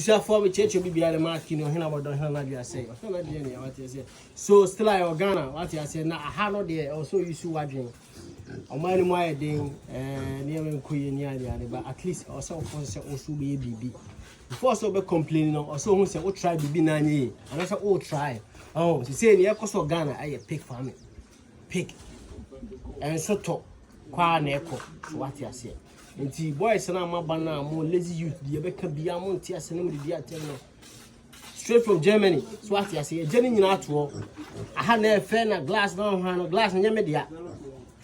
So for me church be the mark you know about don't know say what you say so still I Ghana what you say na aha no there also you see wadwen omani mo ayedin near me kuye ni ade but at least also for say also be bibi before so be complaining also who say o try bibi na anye and say o try oh say ni ekoso Ghana aye pick farming pick and so to kwa na eko so what you say nti boys na maba na mo lazy youth dey be ka bia mo ntia se na mo dey atem no straight from Germany so what you say Germany nyina to aha na efe na glass na ho no glass nya me dia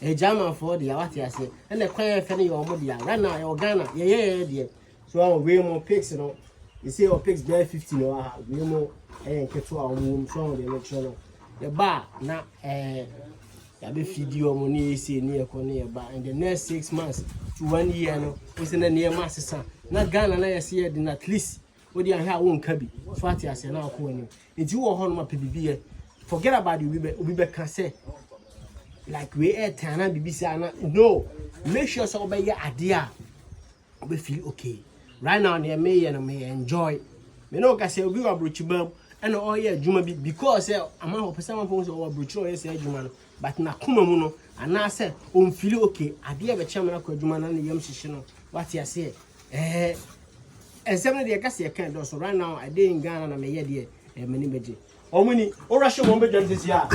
e German for dia what you say and the kwan efe na yo mo dia right now your Ghana ye dia so we mo picks no you say your picks be 50 no aha we mo nketo a mo so dey no cholo the bar na ya be video mo ni say ni e ko ni e ba in the next 6 months to 1 year no we say na near masesa na Ghana na yes year din at least we dey here won ka bi so ati ase na ko ni nti wo ho no ma pe bibi forget about the we be can say like we tana bibi say na no make sure so be ya ade a we feel okay right now na me enjoy me no ka say obi wa brochibam and all year juma bi because ama ho pesa man pon so wa brochiro yes juma no but na kuma mu no ana say on feel okay ade e be chem na kwa juma na yam hihye no what you say exam dey ka say kan do so right now I dey in Ghana na me ye dey mani beje omuni o rasho mo be jam this year